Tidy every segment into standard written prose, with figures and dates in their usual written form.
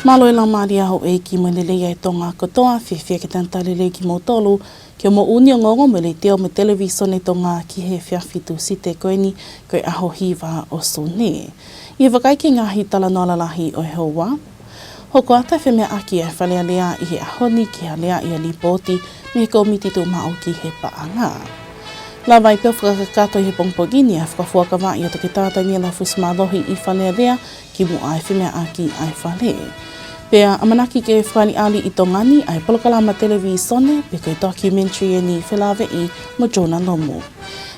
Malo la maria ho e ki mo lele ai Tonga kotoa whiwhia ki tanta lele ki mo tolu ki o mo uni o ngongo me le teo me televisione Tonga ki he whiawhitu si te koeni koe aho hiwa o sone. I wakai ki ngahi tala noa lahi o he hoa. Hoko ata whemea aki e whalea lea i he ahoni ki ha lea i a lipoti me he komiti tō mao ki he paanga. La vai peo whakakato i he pongpogini a whakafuakawa i o toki tātangi la fusmalohi i whalea lea ki mu ai whemea aki ai whale. Pea amanaki ke whani ali i Tongani ai polokalama televisone pe koe documentary e ni whilawe i mo Jona Lomu.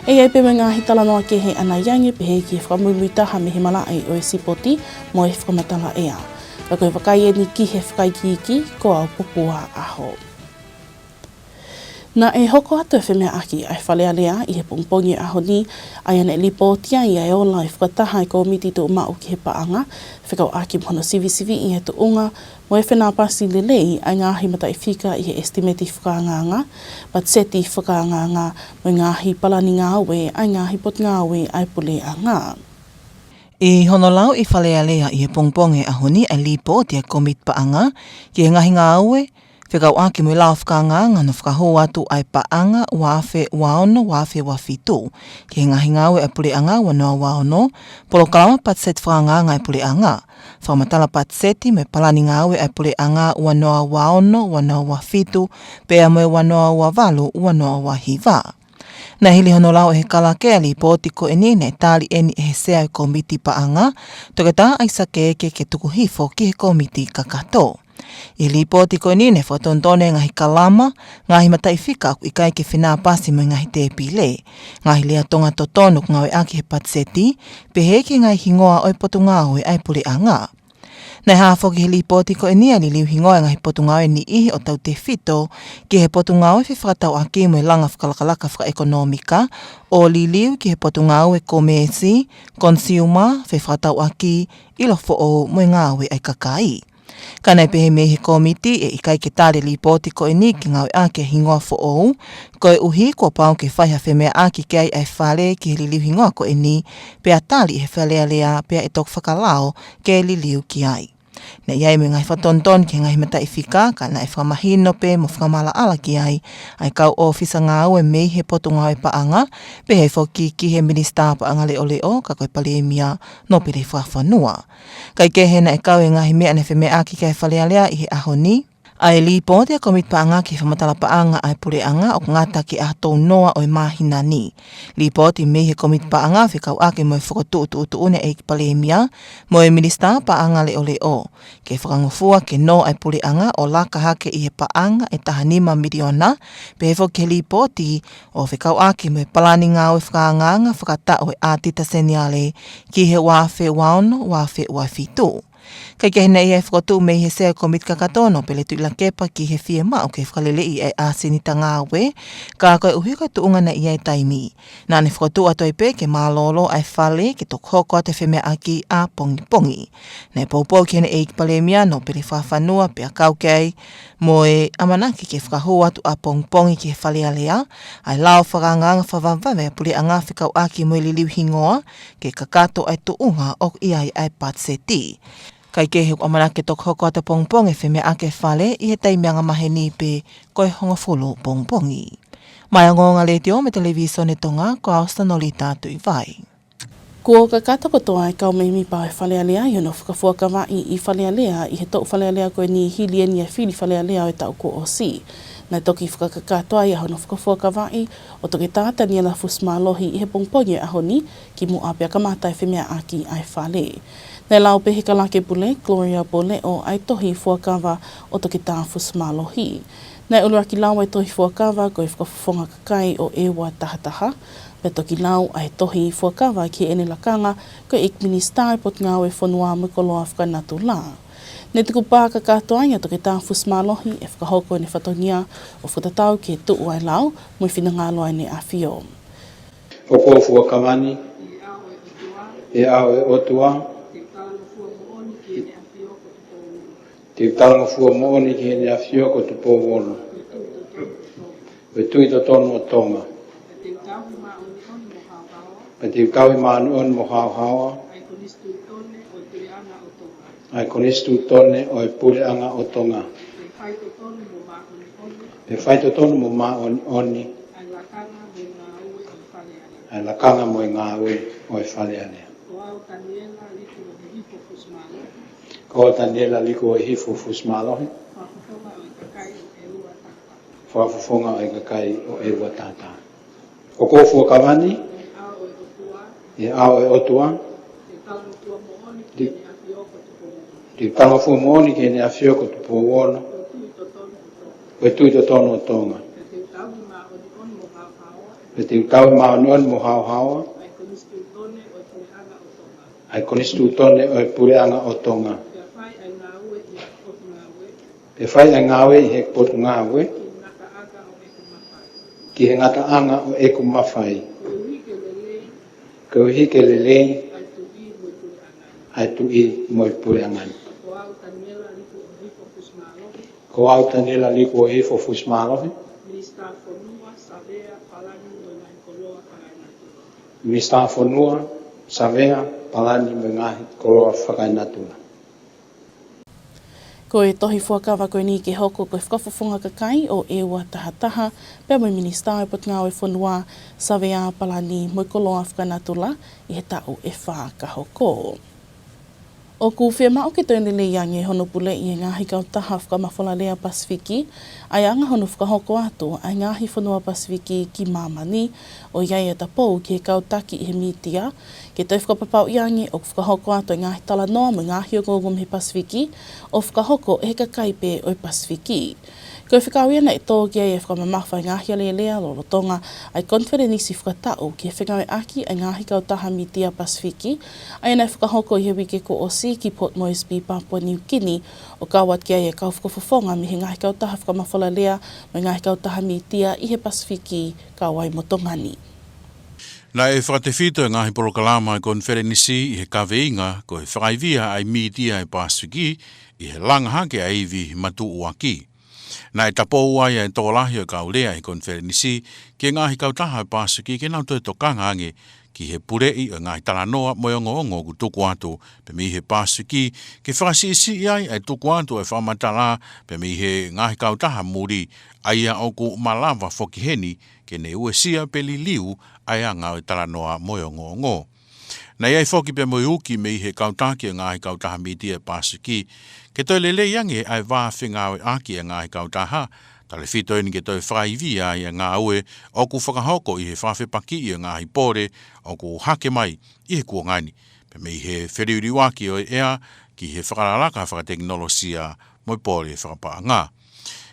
E ai pe ngā hitala noa ke he ana yange pe he ki whakamuimuitaha me he mala ai o e sipoti mo e whakamatala ea. Ka koe wakai e ni ki he whakaikiki ko au popua aho. Na e hoko atu e whemea aki ai whalea lea i he pongpongi aho ni ai ane lipotia i ai ola i whakataha i komiti tō mau ki he paanga whekau aki mhono sivi i he tuunga mo e whenā pasi lelei ai ngāhi mata i whika i he estimati whakaanganga but seti whakaanganga mo ngāhi palani ngāwe ai ngāhi pot ngāwe ai pule a ngā. I honolau i whalea lea i he pongpongi aho ni ai lipotia komit paanga ki he ngahi ngāwe whekau aki mui lau whakanganga no whakaho atu ai paanga wawhe waono wawhe wafitu. Ki he ngahi ngawe ai pule anga wanoa waono, polo kalama patset whakanganga ai pule anga. Whakamatala patseti me palani ngawe ai pule anga wanoa waono wanoa wafitu, pea moe wanoa wavalu wanoa wahiva. Na hili hono lau he kalake ali potiko eni ne tali eni he sea i komiti paanga, toketa ai sakeke ke tukuhifo ki he komiti kakato. I lipoti ko ni ne whatontone ngahi kalama, ngahi mata i whika i kai ke whenā pasi mo ngahi te pile. Ngahi lea tonga totonu ngawe aki he patseti, pe heke ngahi hingoa oi potu ngāwe ai pule anga. Nei hafo ki he lipoti ko ni ali liu hingoa ngahi potu ngāwe ni ihi o tau te whito, ki he potu ngāwe whi whakatau aki mo langa whakalakalaka whakaekonomika, o li liu ki he potu ngāwe komesi, consumer, whi whakatau aki, ilofo o mo ngāwe ai kakai. Kanai pehe me he komiti e ikai ke tāre lipoti ko ni ki ngawe ake hingoa fo ou, koe uhi ko pao ke whaiha whemea aki ke ai whale ki he liliu hingoa ko ni, pea tāli he whalea lea pea e tok whakalao ke liliu ki ai. Na iai me ngai whatonton ki ngai mata i whika, ka nai whamahino pe mo whakamala ala ki ai kau ofisa ngā ue mei he potu ngā paanga, pe he whoki ki he minista paanga leo leo, ka koe palemia no pere whawhanua. Kai ke hena kau e ngahi mea ne whemea aki kai whalea lea i he aho ni, ai lipote a komit paanga ki whamatala paanga ai pure anga o ngata ki ahatou noa o mahina ni. Lipote me he komit paanga whikau ake mo e whakotu une e ki palemia, mo e minista paanga leo leo. Ke whakangofua ke no ai pure anga o laka hake i he paanga e tahanima miliona, pe he ke lipote o whikau ake mo e palani ngā o whakaanganga whakata o e ātita seniale ki he wawhe waono wawhe wafitu. Kai ke hena i e whakotu mei he sea komit kakatono pele tu ila kepa ki he whia mao ke whakalele i e asinita ngāwe, ka koe uhi koe tuunga na i e taimi. Nā ne whakotu atoi pe ke mālolo ai whale ke tok hoko te whemea aki a pongi. Ne poupou ki hena e ki palemia no pele whawhanua pe a kaukei, mo e amanaki ke whakaho atu a pongi ki he whale alea, ai lao whakanganga whawawame pule a ngā whikau aki mo liliu hingoa, ke kakato ai tuunga o i ai patseti. Kai ke he amanake tok hoko ata pongpong e whemea ake whale i he taimeanga mahe ni pe koe hongafulu pongpongi. Mai ngonga le te o me televisione Tonga ko austa no li tātu i vai. Ko ka kata kotoa e kau meimi pa e whalea lea i ono whakafuakawa i whalea lea i he tau whalea lea koe ni hili eni a whili whalea lea o e tau ko o si. Nai toki whakakatoa i ahono whakafuakawa i o toki tātani ala fusmalohi i he pongpongi aho ni ki mu apea kamata e whemea aki ai whale. Nei lau pehe kalake pule, Gloria Pole o ai tohi fuakawa o toki tā fusmalohi. Nei uluaki lau ai tohi fuakawa koe whakafufonga kakai o ewa tahataha, pe toki lau ai tohi fuakawa ki ene lakanga koe ik minister pot ngawe whanua mukoloa whakanatu la. Ne tuku pāka katoa ia toki tā fusmalohi e whakahoko ne whatonia o whatatau ke tuu ai lau mui whinangalo ai ne awhio. Oko fuakamani, e au e otua, te talanga fua mooni ki hene a whio ko tu pōwono. We tui to tonu o Tonga. Pa te kawi maanu on mo hao hawa. Ai konistu tone o e pule anga o Tonga. E whaito tonu mo ma oni. Ai lakanga mo e ngā ue o e whale anea. Ko Daniela liko e hifu fusmalohi. Whafufonga o e kakai o e ua tata. O kofu o kawani. E ao e otua. Di tanga fu mooni ke ne afioko tu po wono. Koe tui to tono o Tonga. E te utau maonon mo hao hawa. Ai konistu tone o e pureanga o Tonga. E whai a ngawe i he potu ngawe. Ki he ngata anga o eku mawhai. Ko hike lelei. Ai tu i mo i pureangan. Ko au tanela liko o hifo fusmalohi. Mista fonua, savea, palani me ngahi koloa whakainatuna. Ko e tohi fuakawa koe ni ke hoko koe whakafofonga kakai o ewa tahataha, pia mai minista e pot ngāwe whanua, savea, palani, moi koloa whakanatula, i he tau e whakahoko. O ku whea mao ke tōne le iange hono pule i ngāhi kau taha whakamawhala lea Pasifiki, ai anga hono whakahoko atu ai ngāhi whanua Pasifiki ki Mamani, o iai e tapou ki he kau taki i he mitia, ke tau whakapapau iange o whakahoko atu ai ngāhi tala noa mo ngāhi o gogom he Pasifiki, o whakahoko e he kakaipe o Pasifiki. Koe whikawia e tō kia e whakamamawha i ngāhi alelea lolo Tonga ai konferenisi whakatau ki e whikawe aki ai ngāhi kau taha mitia Pasifiki, ai nei whakahoko i he wike ko Osi ki Port Moresby, Papua New Guinea, o kawat kia e kau whakafofonga mi he ngāhi kau taha whakamawhala lea mai ngāhi kau taha mitia i he Pasifiki kawai mo Tongani. Na e whakatewhito e ngahi porokalama i konferenisi i he kaweinga ko he whakaivia ai mitia i Pasifiki i he langahake a iwi matu uaki. Na e tapou ai e tōlahi o kaulea i konferenisi ki ngahi kautaha i Pasifiki ke nau toi tokanga ange ki he purei o ngahi talanoa mo ongo ku tuku atu pe mi he Pasifiki ke whakasisi ai ai tuku atu e whamatala pe mi he ngahi kautaha muri ai a oku malawa whokiheni ke ne uesia peli liu ai a ngau talanoa mo ongo. Na iai whoki pe moi uki me i he kautaki e ngahi kautaha mitia e Pasifiki, ke toi lele iange ai whawhingawe aki e ngahi kautaha, tale whitoini ke toi whaivi ai e ngā ue o ku whakahoko i he whawhepaki i e ngahi pōre o ku hake mai i he kuangani, pe me i he whiriuriwaki o ea ki he whakaralaka whakateknolosia moi pōre whakapaanga.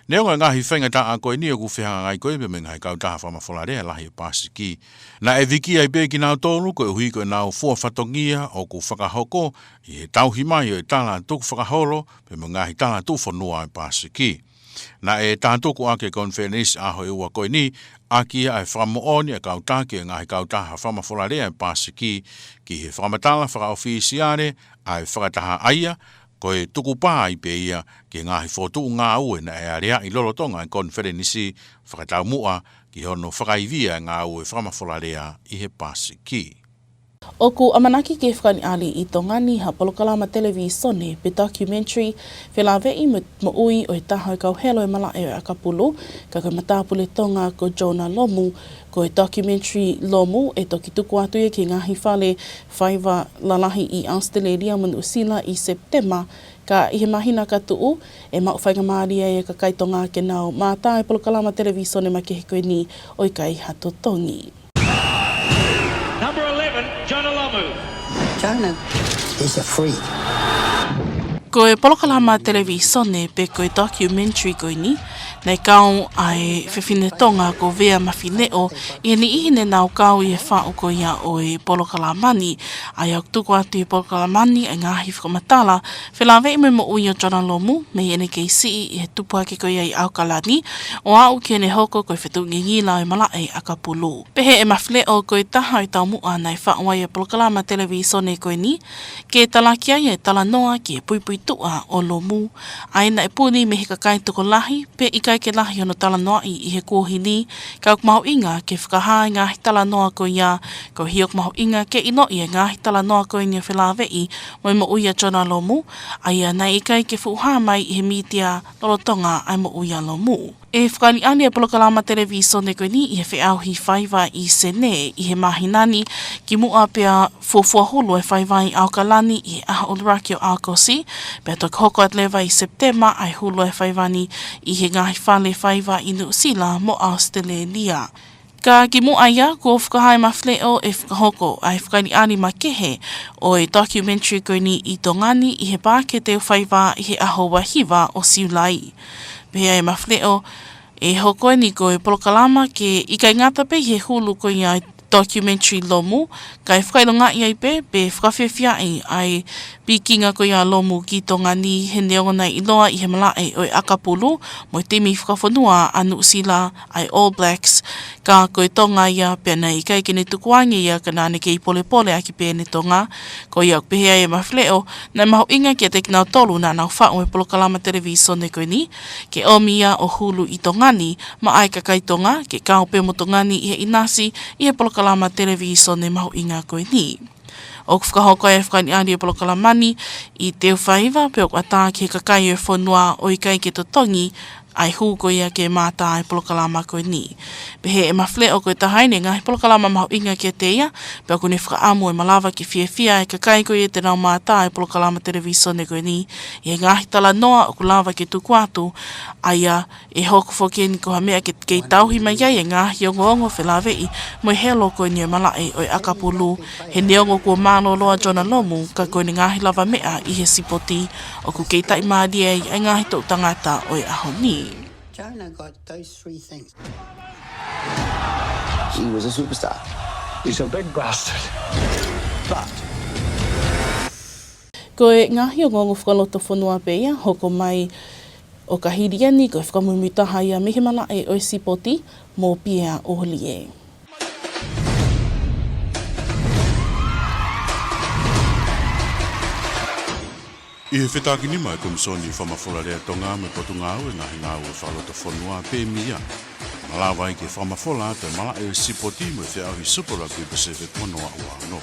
Neonga ngahi whainga ta a koe ni o ku whihanga ngai koe pe me ngai kautaha whamawholarea lahi e Pasifiki. Na e viki ai pe ki nau tōru koe hui koe nau fua whatongia o ku whakahoko i he tauhi mai o e tala tuku whakaholo pe me ngahi tala tu whanua e Pasifiki. Na e tātuku ake konferenisi aho e ua koe ni aki ai whakamooni e kautaki e ngahi kautaha whamawholarea e Pasifiki ki he whakamatala whakaofisiare ai whakataha aia koe tuku pā i pe ia ki ngahi whotu ngā ue na e area i lolo Tonga i konferenisi whakatau mua ki hono whakaivia ngā ue whakamawholarea i he Pasifiki. O ku amanaki ke whakani ali i Tongani ha polokalama televisone pe documentary whelawei mo ui o e taha i kau helo e malae o Akapulu, ka koe matapule Tonga ko Jonah Lomu, ko e documentary Lomu e toki tuku atu e ki ngahi whale whaiva lalahi i Australia mo Usila i September, ka i he mahina ka tuu e mau whainga maaria e ka kaitonga ke nau mātā e polokalama televisone ma ke he koe ni o i kai hato tongi. Number 11, Tonga. Jonah is a freak. Ko e polokalama televisone pe ko e documentary koe ni, nei kau ai whiwhine tonga ko vea mawhineo, i ni ihine nau kau i e whao ko ia o e polokalamani, ai au tuku atu i polokalamani ai ngahi whakamatala, whelawei mo ui o Jonah Lomu, me ene kei sii i he tupuake ko ia i Aukalani, o au ke ne hoko ko e whetungi ngila e malae Akapulu. Pehe e mawhineo ko e taha i tau mua nei whao ai e polokalama televisone koe ni, ke talakia i e tala noa ki e puipui tua o lomu. Aina e puni me he kakai toko lahi, pe i kai ke lahi ono tala noa i he kuohini, ka maho inga ke whakahai ngāhi tala noa ko ia, ko hiok maho inga ke ino ia ngāhi tala noa ko ia whelawei, moi mo uia John lomu, aia nei i kai ke fuha mai i he mitia lolo Tonga ai mo uia lomu. E whakani ane e polokalama televiso ne koe ni i he whiauhi whaiva i sene i he mahinani ki mua pia fuafua hulu e whaiva i Aukalani i he aha oluraki o Aukosi, pia toki hoko at lewa i Septema ai hulu e whaivani i he ngahi whale whaiva i Nuusila mo Australia. Ka ki mua ia, kua whakahai mawhleo e whakahoko ai whakani ani makehe o e documentary koe ni i Tongani i he pāke te whaiva i he aho wahiva o Siulai. Pea e mawhleo e hoko ni koe polokalama ke i kai ngata pe he hulu koe ia documentary lomu, kai whakailonga i ai pe whakawhiawhia ai pikinga koe ia lomu ki Tongani he neonga i loa i he malae o e Akapulu, mo temi whakawhanua a Nuusila ai All Blacks, ka koe Tonga ia pena i kai kene tukuangi ia ka nane ke i pole pole aki pene Tonga, ko ia pehea e mawhleo, na maho inga ki a teki nao tolu na nao whao e polokalama televiso ne koe ni, ke omia o hulu i Tongani, ma ai ka kai Tonga, ke kao pe mo Tongani i he inasi, i he polokalama televiso ne maho inga koe ni. O whakahoko e whakani ari e polokalamani i teo whaiva pe o ata ke kakai e whanua o i kai ke totongi ai hūko ia ke mātā e polokalama koe ni. Pehe e mawhle o koe tahaine ngā he polokalama maho inga ke te ia, pe o kone whakaamu e malawa ki whiawhia e kakai koe e te rau mātā e polokalama televiso ne koe ni, i e ngāhi tala noa o kulawa ke tukuatu, aia e hoko whoke ni koha mea ke kei tauhi mai ai e ngāhi o ngongo whelawei, mo e helo koe ni e malae o e Akapulu, he neongo kua mālo loa John Lomu, ka koe ni ngāhi lava mea i he sipoti, o ku kei tai maadi e ngāhi tau tangata o e aho ni. China got those three things. He was a superstar. He's a big bastard. But Ko e ngahi o ngongo whakaloto whanua peia, hoko mai o ka hiriani, ko e whakamumutaha ia mihi malae o e sipoti, mō pia o holie. I he whetaki nima e komisoni whamawhora rea Tonga me potungau e ngahi ngau e whaloto whanua pe mia. Malawa i ke whamawhora te mala e sipoti me whiau hi Super Rugby Pacific monoa ua no.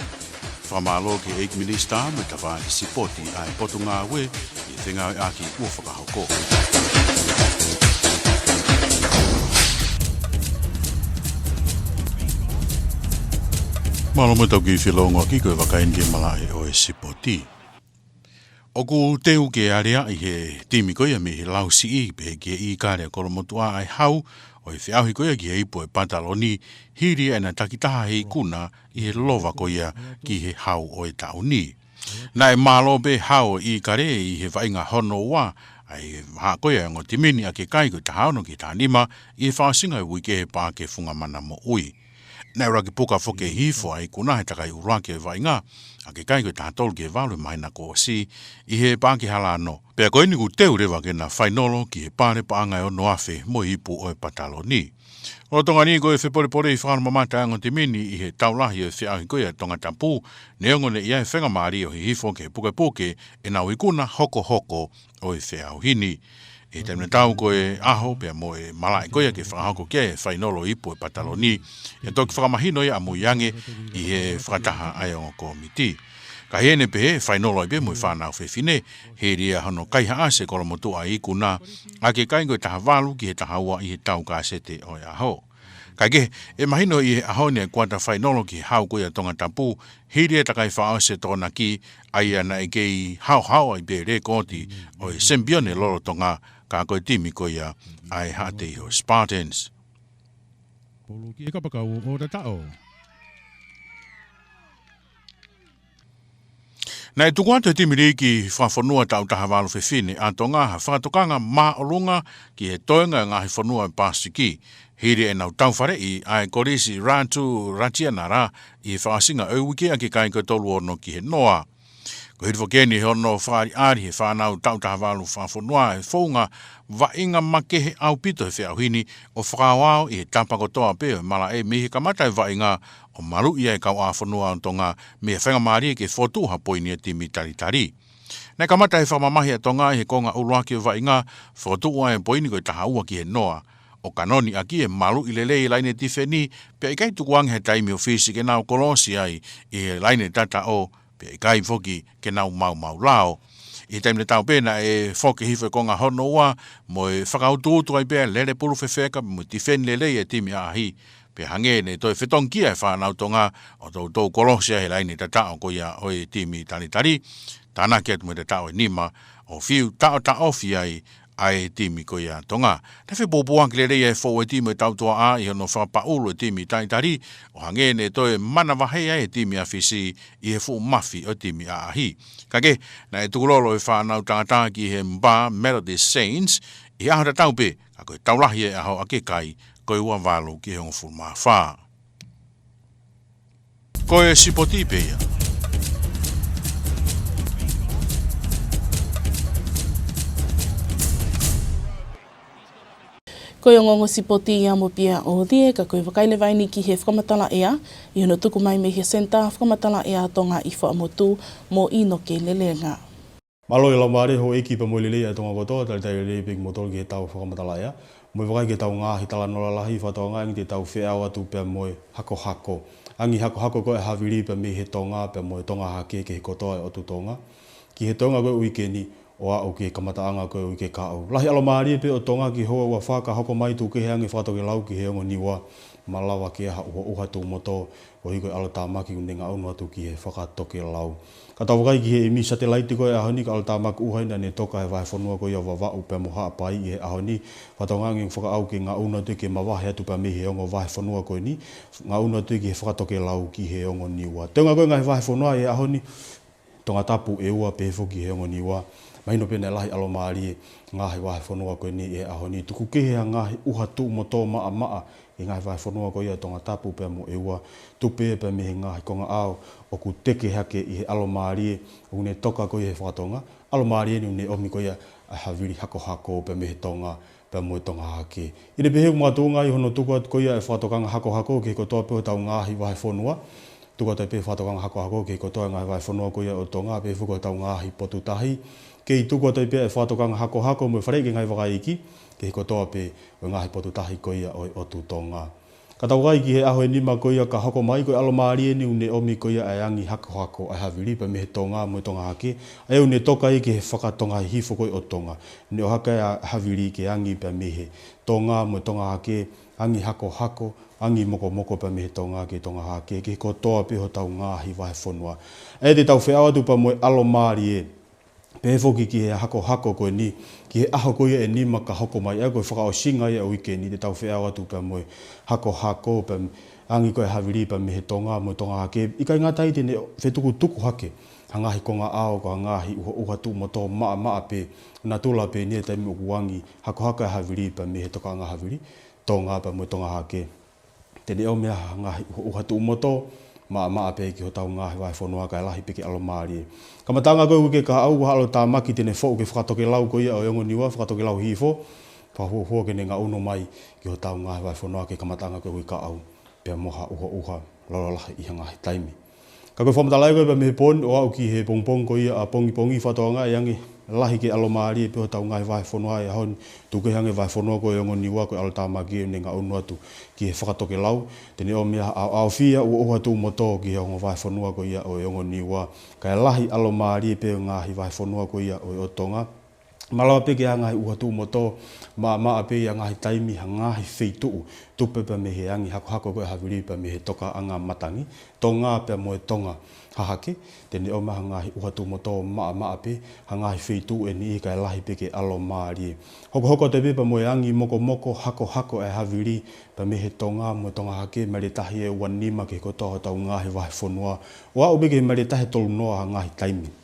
Whamalo ke 8 minista me ka whaaki sipoti ai potungau e i whengau e aki ua whakahoko. Malo mo tau ki whilongo ki koe wakaini ke mala e o e sipoti. O ku teu ke area i he timi koia me he lausi i pe ke i karea kolomotua ai hau o i whiauhi koia ki he ipo e pantaloni hiri e na takitaha hei kuna i he lova koia ki he hau o e tauni. Na e malo be hau i kare i he vainga hono wa ai ha koia ngo timini a ke kai ko tahauno ki tanima i he whaasinga i wike he pā ke funga mana mo ui. Na ura ki puka whoke hifo ai kuna he takai uraki e vainga a ke kai koe tātolu ke walu mai na ko si i he pāki hala anō. Pea koe ni ku teu rewa ke na whainolo ki he pāre paanga e o noafe mo ipu o e pataloni. O tonga ni koe whepore i whakana mamata ango te mini i he taulahi e whiahi koe a Tongatapu, neongo ne ia e whenga maari o he hifo ke puke e nau ikuna hoko o e whiau hini. E temne tau koe aho pea mo e malai koe ke whakahoko kia e whainolo ipu e pataloni. E toki whakamahino ia amu iange i he whakataha ai o komiti. Ka hene pehe whainolo i pe mo i whanau whewhine, he ria hano kaiha ase kolomotua i kuna, a ke kai koe taha walu ki he taha ua i he tau kasete o e aho. Ka ke e mahino i he aho ne kuata whainolo ki hau koe a Tongatapu, he ria takai whaase tōna ki, ai ana e kei hau ai pe re koti o e sembione loro tonga, ka koe timi koia ai hate i o Spartans. Polo ki e kapakau o tatao. Na e tukuata timi riki whawhanua tau taha walu whewhine a tonga ha whakatokanga maa olunga ki he toenga ngahi whanua e pāsiki. Hiri e nau tauwhare i ai korisi rātu ratia nara i whaasinga au wiki a ki kai koe tolu ono ki he noa. Ko hiru keni he ono whaari ari he whanau tau tahawalu whawhonua he whaunga wa inga makehe au pito he whiauhini o whakawao i he tampakotoa peo mala e mihi kamata e wa inga o maru ia e kau a whanua o Tonga me whenga maari ke whotu ha poini e timi taritari. Nei kamata he whamamahi a Tonga he konga uruaki o wa inga whotu ua e poini ko i tahaua ki he noa. O kanoni aki e malu i lelei laine tifeni pe i kai tukuang he taimi o fisi ke nao kolosi ai i he laine tata o pe i kai foki ke nau mau lao. I taimle tau pēna e foki hifo e konga hono ua mo e whakautuutu ai pēna lere puru whewheka mo tifeni lelei e timi ahi. Pe hange ne toi whetongkia e whanau Tonga o tau kolosi ai he laine tata o koia o e timi taritari. Tāna kia tumu te tau e nima o fiu tao ofi ai ai timi ko ia Tonga. Te whi pōpua ki le e fōu e timi e tautua a i hono whapaulu e timi taitari o hangene toi mana wahea e timi a whisi i he fōu mafi o timi a ahi. Kake, na e tukulolo e whanau tangata ki he mba Methodist Saints i ahota taupe a koe taulahi e aho ake kai koe ua walu ki he hongo furma wha. Koe sipoti pe ia. Koe o ngongo sipoti ia mo pia o rie, ka koe wakaile vaini ki he whakamatala ea, i hono tuku mai me he senta whakamatala ea Tonga i whaamotu mo ino ke lelenga. Malo i lau maare ho ekipa mo lelei a Tonga kotoa, tali tai lelei peki motoro ki he tau whakamatala ea. Moi wakai ke tau ngāhi tala nola lahi, whatoa ngā ingi te tau whiau atu pia moi hako. Angi hako koe hawiri pia me he Tonga, pia moi Tonga hake ke he kotoa e otu Tonga. Ki he Tonga koe uikeni, o au ke kamataanga koe o ke kāu. Lahi alo maari pe o Tonga ki hoa ua whaka hoko mai tu ke he angi whatoke lau ki he ongo niwa malawa ke ha uha tū moto o hiko alo tāmaki unenga unu atu ki he whakatoke lau. Ka tau wakai ki he imi satellite koe ahoni ka alo tāmaki uhaina ne toka he wahe whanua koe au wawau pe moha apai i he ahoni. Whatonga ngi whaka au ke ngā unu atu ke mawahe atu pa me he ongo wahe whanua koe ni. Ngā unu atu ki he whakatoke lau ki he ongo niwa. Teunga koe ngā he wahe whanua i he ahoni Tongatapu e ua pe ki he ongo niwa. Mahino pēnei lahi alo maari ngāhi wahe whanua koe ni e ahoni. Tuku kehea ngāhi uha tū moto maa e ngāhi wahe whanua koe ia Tongatapu pēr mo e ua. Tupe pēr me he ngāhi konga ao o ku teke hake i he alo maari o ne toka koe he whakatonga. Alo maari ni ne omi koe ia a hawiri hako pēr me he Tonga pēr mo e Tonga hake. I ne pehe kumātua i hono tuku atu koe ia e whakatokanga hako ke kotoa pēr tau ngāhi wahe whanua. Tuku atu pēr whakatokanga hako ke kotoa ngāhi wahe whanua koe ia o Tonga pēr whuko tau ngāhi potu tahi. Kei tuku atai pia e whātokanga hako mo e whareike ngai wakaiki, ke hiko toa pe o ngahi potu tahi koe ia o tu Tonga. Ka tau kai ki he aho e nima koe ia ka hako mai koe alo maari e ni une omi koe ia e angi hako ai hawiri pa me he Tonga mo e Tonga hake. E une toka i ke he whakatonga hifo koe o Tonga. Ne o haka ia hawiri ke angi pa me he Tonga mo e Tonga hake, angi hako, angi moko pa me he Tonga ke Tonga hake, ke hiko toa pe ho tau ngāhi wahe whanua. E te tau whiau atu pa mo e alo maari e. Pēwhoki ki he hako koe ni, ki he aho koe e nima ka hoko mai, e koe whakao singa ia o ike ni, te tau whiau atu pia moe hako, pia angi koe hawiri pia me he Tonga, mo Tonga hake. Ikai ngā tai tene whetuku hake, hangahi konga ao, ko hangahi uha tū moto maa pe, nā tūla pe ni e taimi o kuangi, hako e hawiri pia me he tokanga hawiri, Tonga pia moe Tonga hake. Tene o mea hangahi uha tū moto, maa pe ki ho tau ngāhi wahe whanua kai lahi peke alo maari. Kamatanga koe ke ka au alo tāmaki tene whau ke whakatoke lau koe ia o ongo niwa, whakatoke lau hifo, whahua ke ne ngā uno mai ki ho tau ngāhi wahe whanua ke kamatanga koe ka au, pia moha uha, loralahi i hangahi taimi. Ka koe whamatalai koe pa me pon, o au ki he pongpong koe ia a pongi whatoanga e angi lahi ke alo maari e pe ho tau ngāhi wahe whanua e hon, tuke hange wahe whanua koe ongo niwa koe alo tāmaki e ne ngā uno atu ki he whakatoke lau, tene o mea au whia ua tū moto ki he ongo wahe whanua koe ia o ongo niwa, kai lahi alo maari e pe ngāhi wahe whanua koe ia o Tonga. Malawa peke a ngahi uha tū moto, maa pe a ngahi taimi ha ngahi wheituu, tupe pa me he angi hako koe hawiri pa me he toka anga matangi, Tonga pe mo e Tonga hahake, tene o maha ngahi uha tū moto maa pe, ha ngahi wheituu e ni i kai lahi peke alo maari. Hoko te pe pa mo e angi moko hako e hawiri pa me he Tonga mo e Tonga hake, mare tahi e wanima ke kotoa tau ngahi wahe whanua, o au peke mare tahi tolu noa ha ngahi taimi.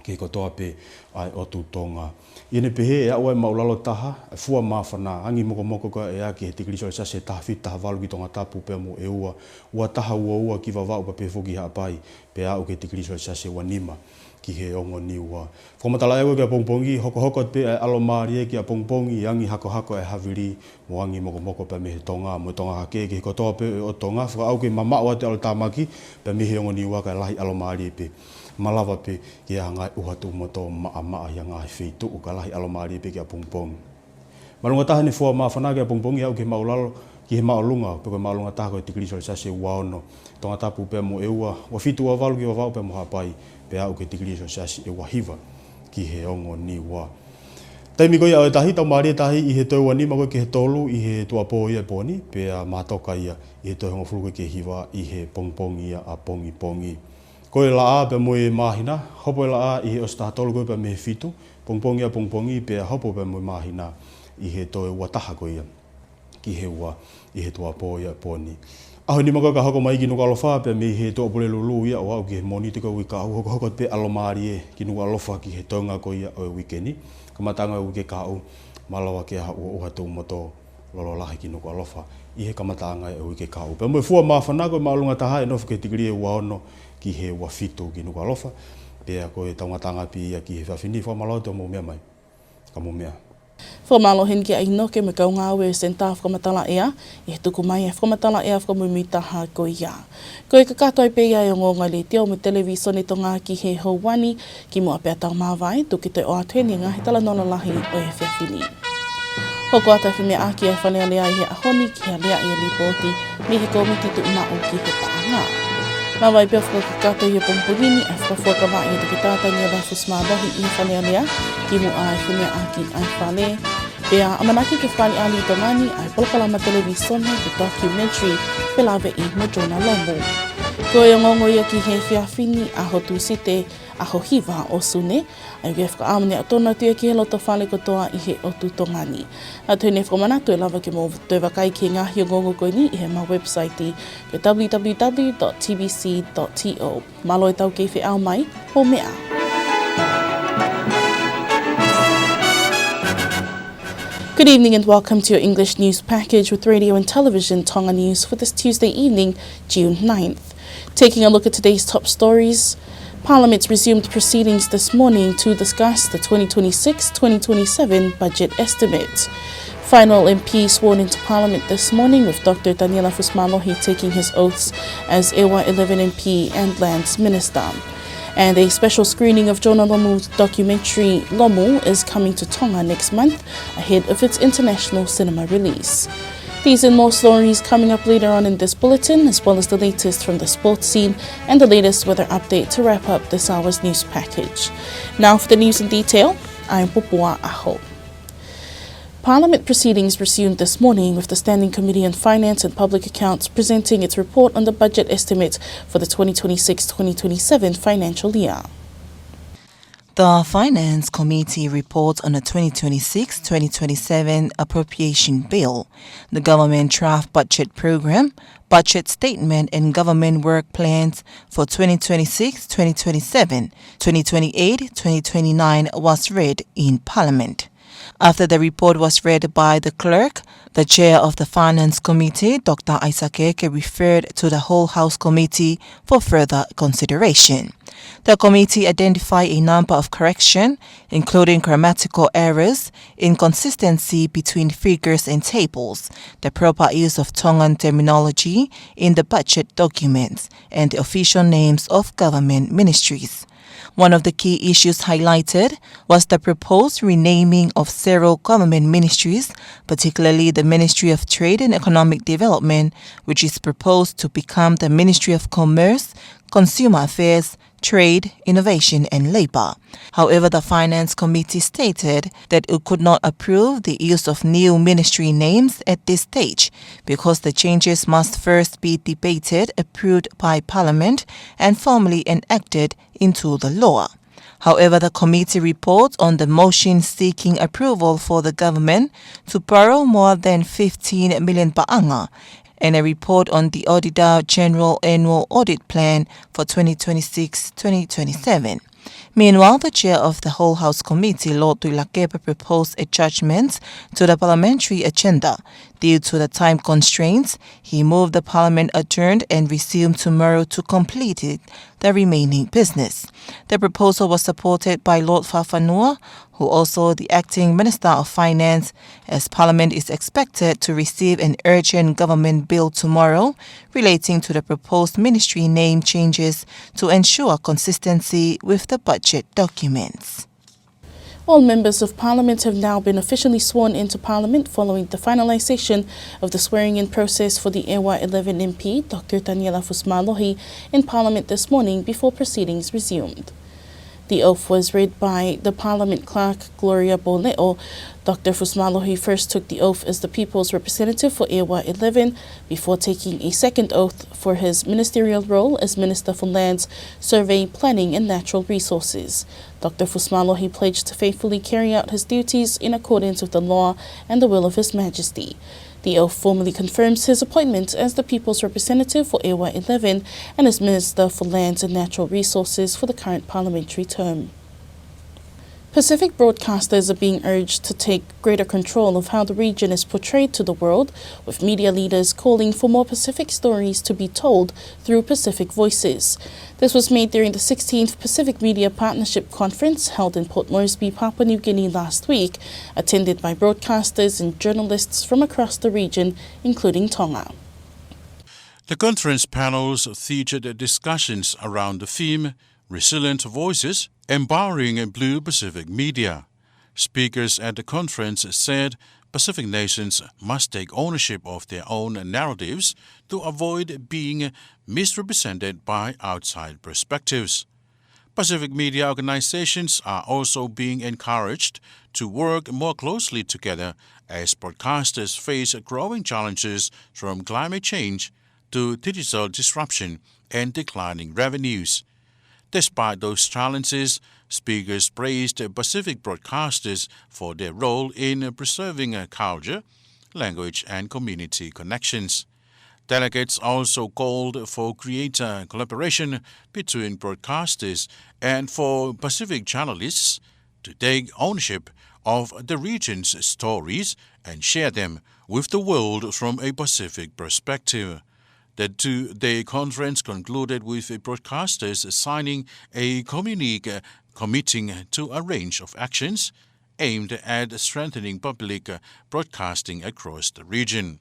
ke kotoa pe ai o tu Tonga. Ine pehe e awa maulalo taha, fua mawhana, angi moko ka e aki he tikiriso sa se taha whita walu ki Tongatapu pe mo e ua taha ua ki wawau pa pe foki hapai, pe au ke tikiriso sa se wanima ki he ongo ni ua. Whamatala ewe ki a pongpongi, hoko pe e alomari e ki a pongpongi, angi hako e haviri, mo angi moko pe me he Tonga, mo Tonga hake ki kotoa pe o Tonga, whaka au ke mamau te alo tamaki, pe me he ongo ni ua ka lahi alomari pe. Malawa pe ki a ngai uhatu moto maa ia ngai whitu u ka lahi alomari pe ki a pongpongi. Malunga taha ni fua mawhana ki a pongpongi au ki maulalo ki he maulunga, pe ko maulunga taha ko e tikiriso sa se waono. Tongatapu pe mo eua, wa fitu wa walu ki wa wau pe mo hapai, pe au ke tikiriso sa se e wahiva ki he ongo ni wa. Taimi koi au e tahi, tau maari e tahi i he tau wanima koe ki he tolu, i he tua po ia poni, pe a matoka ia, i he tau hongo furu koe ki he hiva, i he pongpongi ia a pongi. Koe la a pe moe mahina, hopo e la a i he osta tolu koe pe me he fitu, pongpongi pe hopo pe moe mahina i he toe wataha koe ia, ki he ua i he tua po ia poni. Aho ni maka ka hoko mai ki Nuku'alofa pe me he toa pole lulu ia o au ki he moniti koe wika au hoko pe alomari e ki Nuku'alofa ki he Tonga koe ia o e wikeni. Kamatanga uke ka au malawa ke ha ua uhatu moto lolo lahi ki Nuku'alofa i he kamatanga e uke ka au. Pe moe fua mawhana koe maulunga taha e nofu ke tikiri e waono ki he wafitu ki Nuku'alofa, pe a koe taungatanga pi ia ki he whawhini whamalo te o mea mai, ka mea. Whamalohin ki ainoke me kau ngāwe senta whakamatala ea, i he tuku mai e whakamatala ea whakamumi taha koe ia. Koe ka katoi pe ia e o ngonga le teo me televisone tonga ki he hauwani, ki mua pia tau mawai, tuki te o atueni ngahi tala nono lahi o e whiawhini. Hoko ata whime aki e whanea lea i he ahoni ki he lea i e lipoti, me he komiti tu umau ki he paanga. Mawai pia whakakato i he pompogini e whakafuakawai e tuki tātai ni a Rafus Māwahi i he whanea lea, ki mua ai whime aki ai whale. Pea amanaki ke whani ali tongani ai polokalama televisone ki documentary Pelawe i mo Jonah Lomo. Ko e ngongo ia ki he whiawhini a hotu site a hohiva o sune, ai ke whakaamane a tona tua ki he loto whale kotoa i he otu tongani. A tūne whamanatu e lava ke mo te wakai ki ngahi o ngongo koe ni i he ma website i ke www.tbc.to. Malo e tau ke whiau mai, ho mea. Good evening and welcome to your English news package with radio and television Tonga News for this Tuesday evening, June 9th. Taking a look at today's top stories, Parliament's resumed proceedings this morning to discuss the 2026-2027 budget estimate. Final MP sworn into Parliament this morning with Dr. Daniela Fusmalohi taking his oaths as Ewa 11 MP and Lands Minister. And a special screening of Jonah Lomu's documentary Lomu is coming to Tonga next month ahead of its international cinema release. These and more stories coming up later on in this bulletin, as well as the latest from the sports scene and the latest weather update to wrap up this hour's news package. Now for the news in detail, I'm Pupua Aho. Parliament proceedings resumed this morning with the Standing Committee on Finance and Public Accounts presenting its report on the budget estimate for the 2026-2027 financial year. The Finance Committee reports on the 2026-2027 appropriation bill, the government draft budget program, budget statement and government work plans for 2026-2027, 2028-2029 was read in Parliament. After the report was read by the clerk, the chair of the Finance Committee, Dr. Aisakeke, referred to the whole House Committee for further consideration. The committee identified a number of corrections, including grammatical errors, inconsistency between figures and tables, the proper use of Tongan terminology in the budget documents, and the official names of government ministries. One of the key issues highlighted was the proposed renaming of several government ministries, particularly the Ministry of Trade and Economic Development, which is proposed to become the Ministry of Commerce, Consumer Affairs, Trade, Innovation and Labour. However, the Finance Committee stated that it could not approve the use of new ministry names at this stage because the changes must first be debated, approved by Parliament and formally enacted into the law. However, the committee reports on the motion seeking approval for the government to borrow more than 15 million ba'anga and a report on the Auditor General Annual Audit Plan for 2026-2027. Meanwhile, the chair of the whole House Committee, Lord Tuilakepa, proposed a judgment to the parliamentary agenda. Due to the time constraints, he moved the parliament adjourned and resumed tomorrow to complete the remaining business. The proposal was supported by Lord Fafanua, who also the acting Minister of Finance, as Parliament is expected to receive an urgent government bill tomorrow relating to the proposed ministry name changes to ensure consistency with the budget documents. All members of Parliament have now been officially sworn into Parliament following the finalisation of the swearing-in process for the Ewa 11 MP, Dr. Daniela Fusmalohi, in Parliament this morning before proceedings resumed. The oath was read by the Parliament Clerk, Gloria Boleo. Dr. Fusmalohi first took the oath as the People's Representative for Ewa 11 before taking a second oath for his ministerial role as Minister for Lands, Survey, Planning and Natural Resources. Dr. Fusmalohi pledged to faithfully carry out his duties in accordance with the law and the will of His Majesty. The oath formally confirms his appointment as the People's Representative for Ewa 11 and as Minister for Lands and Natural Resources for the current parliamentary term. Pacific broadcasters are being urged to take greater control of how the region is portrayed to the world, with media leaders calling for more Pacific stories to be told through Pacific Voices. This was made during the 16th Pacific Media Partnership Conference held in Port Moresby, Papua New Guinea last week, attended by broadcasters and journalists from across the region, including Tonga. The conference panels featured discussions around the theme Resilient Voices, Empowering Blue Pacific Media. Speakers at the conference said Pacific nations must take ownership of their own narratives to avoid being misrepresented by outside perspectives. Pacific media organizations are also being encouraged to work more closely together as broadcasters face growing challenges from climate change to digital disruption and declining revenues. Despite those challenges, speakers praised Pacific broadcasters for their role in preserving culture, language, and community connections. Delegates also called for greater collaboration between broadcasters and for Pacific journalists to take ownership of the region's stories and share them with the world from a Pacific perspective. The two-day conference concluded with broadcasters signing a communique committing to a range of actions aimed at strengthening public broadcasting across the region.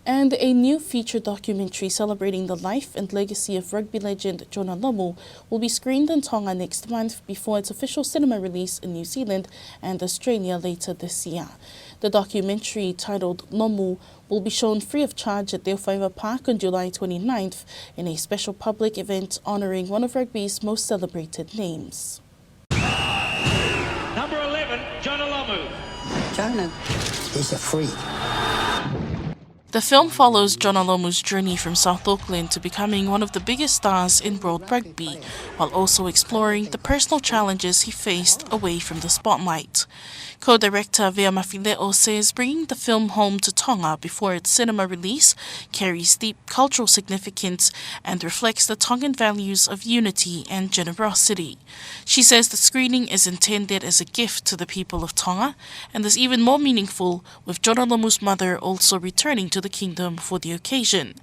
And a new feature documentary celebrating the life and legacy of rugby legend Jonah Lomu will be screened in Tonga next month before its official cinema release in New Zealand and Australia later this year. The documentary, titled Lomu, will be shown free of charge at Te Whaiva Park on July 29th in a special public event honouring one of rugby's most celebrated names. Number 11, Jonah Lomu. Jonah is a freak. The film follows Jonah Lomu's journey from South Auckland to becoming one of the biggest stars in world rugby, while also exploring the personal challenges he faced away from the spotlight. Co-director Vea Mafileo says bringing the film home to Tonga before its cinema release carries deep cultural significance and reflects the Tongan values of unity and generosity. She says the screening is intended as a gift to the people of Tonga and is even more meaningful with Jonah Lomu's mother also returning to the kingdom for the occasion.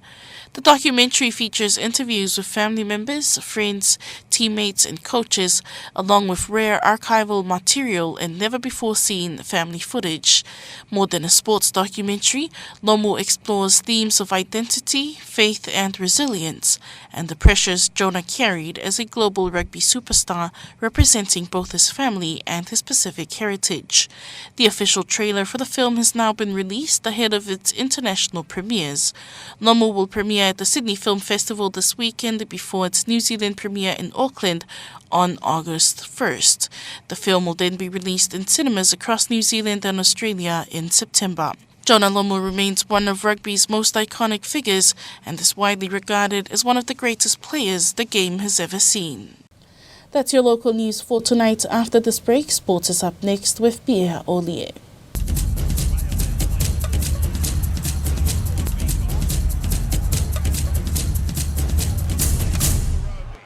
The documentary features interviews with family members, friends, teammates and coaches, along with rare archival material and never-before-seen family footage. More than a sports documentary, Lomu explores themes of identity, faith and resilience, and the pressures Jonah carried as a global rugby superstar representing both his family and his Pacific heritage. The official trailer for the film has now been released ahead of its international premieres. Lomu will premiere at the Sydney Film Festival this weekend before its New Zealand premiere in Auckland on August 1st. The film will then be released in cinemas across New Zealand and Australia in September. Jonah Lomu remains one of rugby's most iconic figures and is widely regarded as one of the greatest players the game has ever seen. That's your local news for tonight. After this break, sports is up next with Pierre Ollier.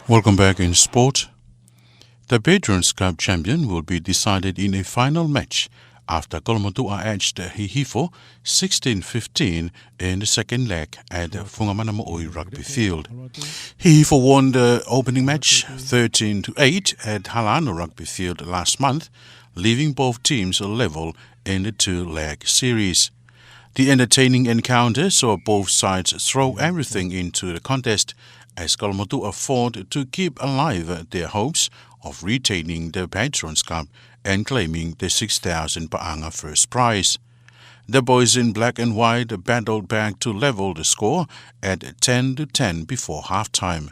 Welcome back in sport. The Patrons Cup champion will be decided in a final match after Kolomotua edged Hihifo 16-15 in the second leg at Fungamanamo'oi Rugby Field. Hihifo won the opening match 13-8 at Halano Rugby Field last month, leaving both teams level in the two-leg series. The entertaining encounter saw both sides throw everything into the contest as Kolomotua fought to keep alive their hopes of retaining the Patrons Cup and claiming the 6,000 Pa'anga first prize. The boys in black and white battled back to level the score at 10-10 before halftime.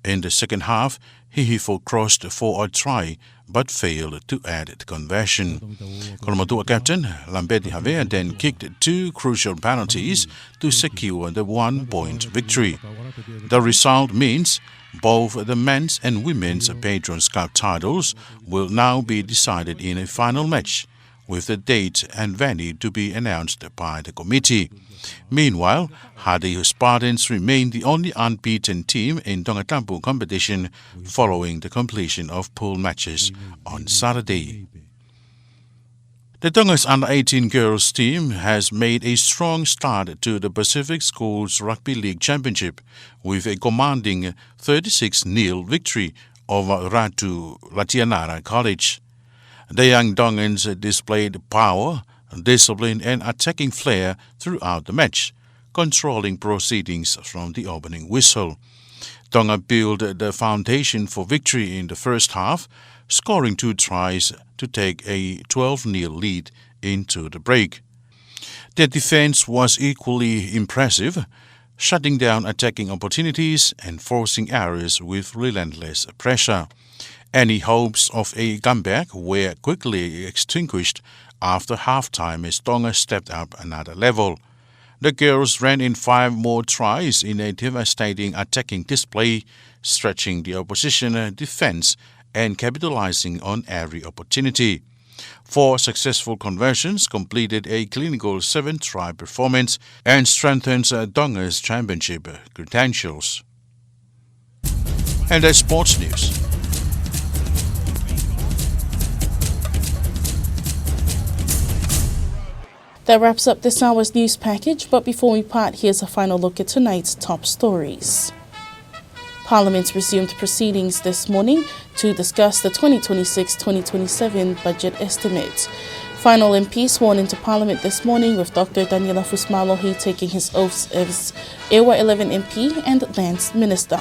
In the second half, Hihifo crossed for a try but failed to add the conversion. Kolomotua captain Lambeti Havea then kicked two crucial penalties to secure the 1-point victory. The result means both the men's and women's Patrons Cup titles will now be decided in a final match, with the date and venue to be announced by the committee. Meanwhile, Hadi Spartans remain the only unbeaten team in Tongatapu competition following the completion of pool matches on Saturday. The Tonga's under-18 girls team has made a strong start to the Pacific Schools Rugby League Championship with a commanding 36-0 victory over Latu Latianara College. The young Tongans displayed power, discipline and attacking flair throughout the match, controlling proceedings from the opening whistle. Tonga built the foundation for victory in the first half, scoring 2 tries to take a 12-0 lead into the break. Their defense was equally impressive, shutting down attacking opportunities and forcing errors with relentless pressure. Any hopes of a comeback were quickly extinguished after halftime as Tonga stepped up another level. The girls ran in 5 more tries in a devastating attacking display, stretching the opposition defense and capitalizing on every opportunity. 4 successful conversions completed a clinical 7-try performance and strengthens Tonga's championship credentials. And that's sports news. That wraps up this hour's news package, but before we part, here's a final look at tonight's top stories. Parliament resumed proceedings this morning to discuss the 2026-2027 budget estimates. Final MP sworn into Parliament this morning with Dr. Daniela Fusmalohi taking his oaths as Ewa 11 MP and Lands Minister.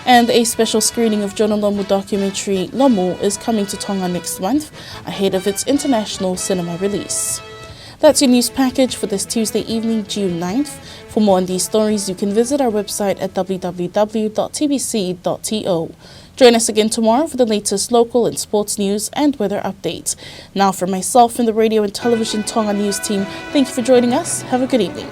And a special screening of Jonah Lomu documentary Lomu is coming to Tonga next month ahead of its international cinema release. That's your news package for this Tuesday evening, June 9th. For more on these stories, you can visit our website at www.tbc.to. Join us again tomorrow for the latest local and sports news and weather updates. Now, for myself and the radio and television Tonga news team, thank you for joining us. Have a good evening.